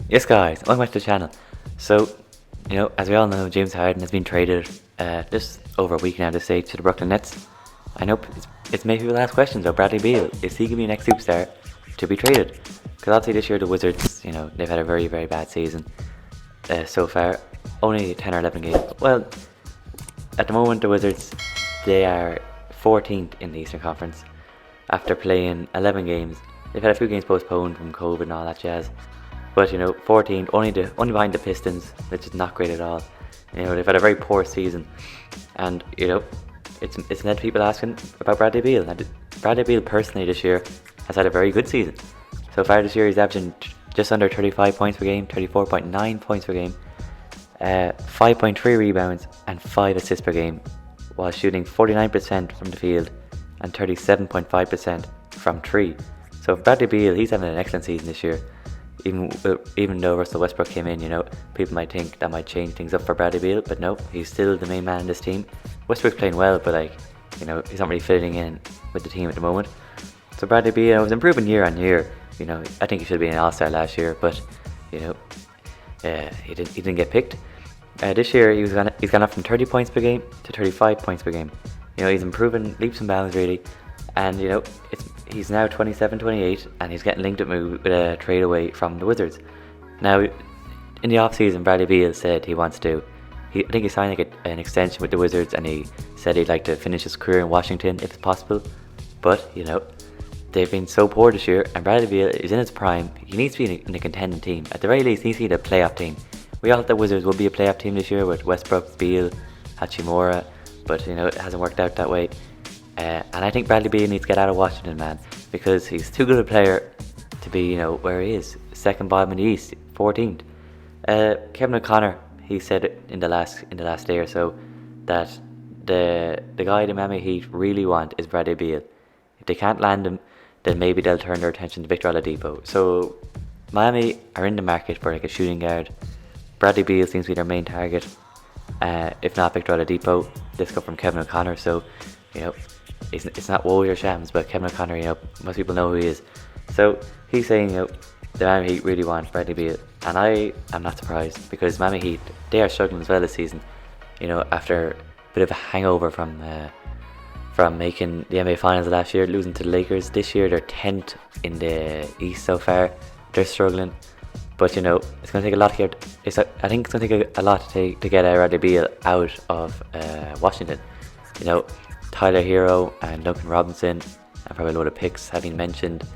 Yes, guys, welcome back to the channel. So, as we all know, James Harden has been traded just over a week now this stage to the Brooklyn Nets. I know it's made people ask questions about Bradley Beal. Is he going to be the next superstar to be traded? Because obviously this year the Wizards, they've had a very, very bad season so far. Only 10 or 11 games. Well, at the moment the Wizards, they are 14th in the Eastern Conference after playing 11 games. They've had a few games postponed from COVID and all that jazz. But 14th, only behind the Pistons, which is not great at all. They've had a very poor season, and it's led to people asking about Bradley Beal. And Bradley Beal personally this year has had a very good season. So far this year he's averaging just under 35 points per game, 34.9 points per game, 5.3 rebounds and 5 assists per game, while shooting 49% from the field and 37.5% from 3. So Bradley Beal, he's having an excellent season this year. Even though Russell Westbrook came in, people might think that might change things up for Bradley Beal, but no, he's still the main man in this team. Westbrook's playing well, but he's not really fitting in with the team at the moment. So Bradley Beal was improving year on year. I think he should have been an All-Star last year, but he didn't get picked. This year he's gone up from 30 points per game to 35 points per game. He's improving leaps and bounds really, and he's now 27, 28, and he's getting linked with a trade away from the Wizards. Now, in the off-season, Bradley Beal said he wants to. I think he signed an extension with the Wizards, and he said he'd like to finish his career in Washington if it's possible. But they've been so poor this year, and Bradley Beal is in his prime. He needs to be in a contending team. At the very least, he needs to be a playoff team. We all thought the Wizards would be a playoff team this year with Westbrook, Beal, Hachimura, but it hasn't worked out that way. And I think Bradley Beal needs to get out of Washington, man, because he's too good a player to be, where he is, second bottom in the East, 14th. Kevin O'Connor, he said in the last day or so that the guy the Miami Heat really want is Bradley Beal. If they can't land him, then maybe they'll turn their attention to Victor Oladipo. So Miami are in the market for a shooting guard. Bradley Beal seems to be their main target. If not Victor Oladipo, this come from Kevin O'Connor. So it's not woe or shams, but Kevin O'Connor, most people know who he is. So he's saying, the Miami Heat really want Bradley Beal, and I am not surprised, because Miami Heat, they are struggling as well this season. After a bit of a hangover from making the NBA Finals last year, losing to the Lakers. This year they're 10th in the East so far. They're struggling, but it's going to take a lot to get. I think it's going to take a lot to get Bradley Beal out of Washington. Tyler Hero and Duncan Robinson and probably a load of picks have been mentioned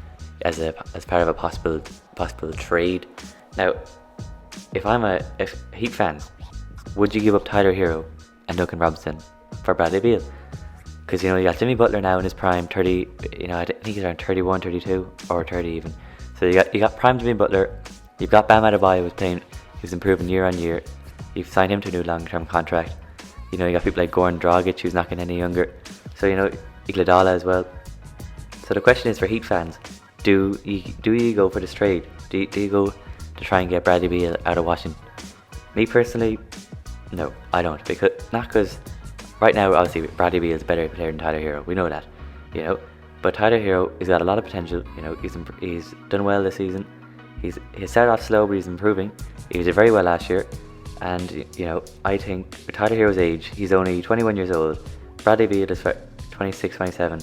as part of a possible trade. Now, if Heat fans, would you give up Tyler Hero and Duncan Robinson for Bradley Beal? Because you got Jimmy Butler now in his prime, 30. I think he's around 31, 32, or 30 even. So you got prime Jimmy Butler. You've got Bam Adebayo who's improving year on year. You've signed him to a new long-term contract. You got people like Goran Dragic, who's not getting any younger. So Iguodala as well. So the question is for Heat fans: do you go for this trade? Do you go to try and get Bradley Beal out of Washington? Me personally, no, I don't. Because right now, obviously, Bradley Beal is a better player than Tyler Hero. We know that, But Tyler Hero, he's got a lot of potential. He's done well this season. He started off slow, but he's improving. He did very well last year. And, I think with Tyler Hero's age, he's only 21 years old. Bradley Beal is 26, 27.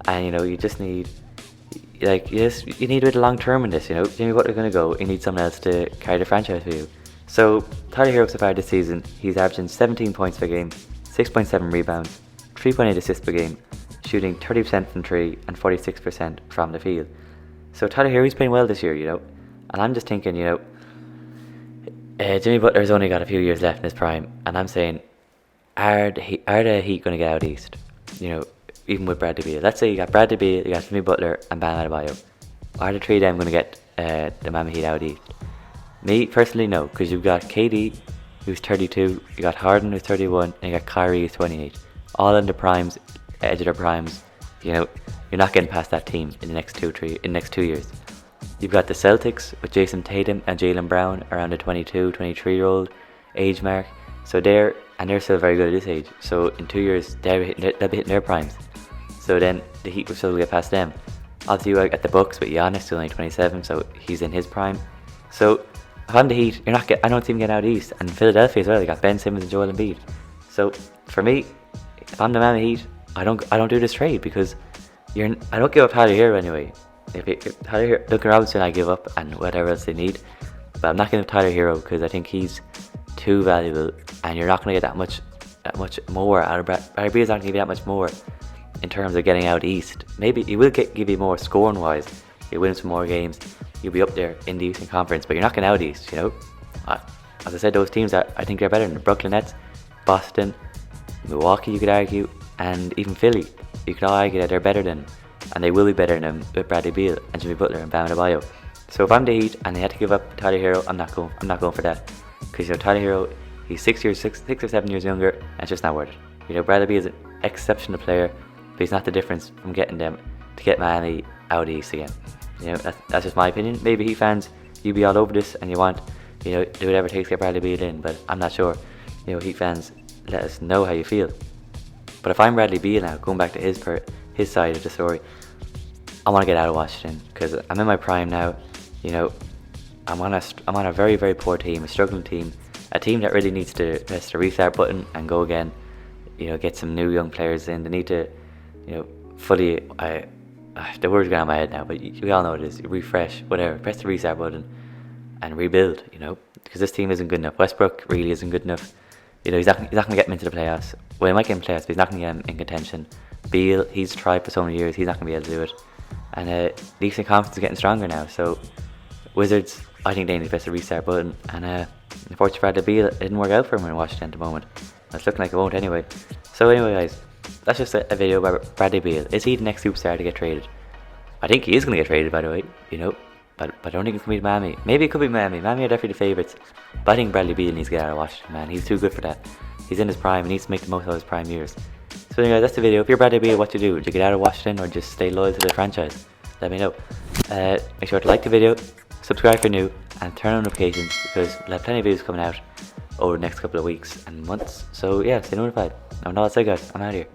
And, you just need, you need a bit of long term in this, Jimmy Butler's going to go. You need someone else to carry the franchise for you. So, Tyler Hero so far this season, he's averaging 17 points per game, 6.7 rebounds, 3.8 assists per game, shooting 30% from 3 and 46% from the field. So, Tyler Hero's playing well this year, And I'm just thinking, Jimmy Butler's only got a few years left in his prime, and I'm saying, are the Heat going to get out east? Even with Bradley Beal. Let's say you got Bradley Beal, you got Jimmy Butler, and Bam Adebayo. Are the three of them going to get the Miami Heat out east? Me personally, no, because you've got KD, who's 32, you got Harden, who's 31, and you got Kyrie, who's 28. All in the primes, edge of their primes. You're not getting past that team in the next 2 years. You've got the Celtics with Jason Tatum and Jaylen Brown around the 22, 23-year-old age mark. So they're still very good at this age. So in 2 years, they'll be hitting their primes. So then the Heat will still get past them. Obviously, you got the Bucks with Giannis, still only 27, so he's in his prime. So if I'm the Heat, I don't see him getting out east. And Philadelphia as well, they got Ben Simmons and Joel Embiid. So for me, if I'm the Miami Heat, I don't do this trade because I don't give up Tyler Hero anyway. If Tyler Duncan Robinson, I give up and whatever else they need, but I'm not giving up Tyler Hero because I think he's too valuable, and you're not going to get that much more out of Bradley Beal's not going to give you that much more in terms of getting out east. Maybe he will give you more scoring wise. You'll win some more games. You'll be up there in the Eastern Conference, but you're not going out east. You know, as I said, those teams I think they're better than the Brooklyn Nets, Boston, Milwaukee. You could argue, and even Philly. You could all argue that they're better than, and they will be better than with Bradley Beal and Jimmy Butler and Bam Adebayo. So if I'm the Heat and they had to give up Tyler Hero, I'm not going for that, because Tyler Hero, he's 6 or 7 years younger, and it's just not worth it. Bradley Beal is an exceptional player, but he's not the difference from getting them to get Miami out east again. That's just my opinion. Maybe Heat fans, you be all over this and you want, do whatever it takes to get Bradley Beal in, but I'm not sure. Heat fans, let us know how you feel. But if I'm Bradley Beal now, going back to his side of the story, I want to get out of Washington because I'm in my prime now. I'm on a very, very poor team, a struggling team, a team that really needs to press the restart button and go again. Get some new young players in. They need to, fully. The word's going out of my head now, but we all know what it is. Refresh, whatever. Press the restart button and rebuild. Because this team isn't good enough. Westbrook really isn't good enough. He's not going to get him into the playoffs. Well, he might get him in the playoffs, but he's not going to get him in contention. Beal, he's tried for so many years. He's not going to be able to do it. And the Eastern Conference is getting stronger now. So Wizards, I think they need to press the restart button. And unfortunately, Bradley Beal, it didn't work out for him in Washington at the moment. It's looking like it won't anyway. So anyway, guys, that's just a video about Bradley Beal. Is he the next superstar to get traded? I think he is going to get traded, by the way. But I don't think it's going to be Miami. Maybe it could be Miami. Miami are definitely the favourites. But I think Bradley Beal needs to get out of Washington, man. He's too good for that. He's in his prime. He needs to make the most of his prime years. So anyway, that's the video. If you're Bradley Beal, what do you do? Do you get out of Washington or just stay loyal to the franchise? Let me know. Make sure to like the video, subscribe for new, and turn on notifications because we'll have plenty of videos coming out over the next couple of weeks and months. So yeah, stay notified. And with all that said, guys, I'm out of here.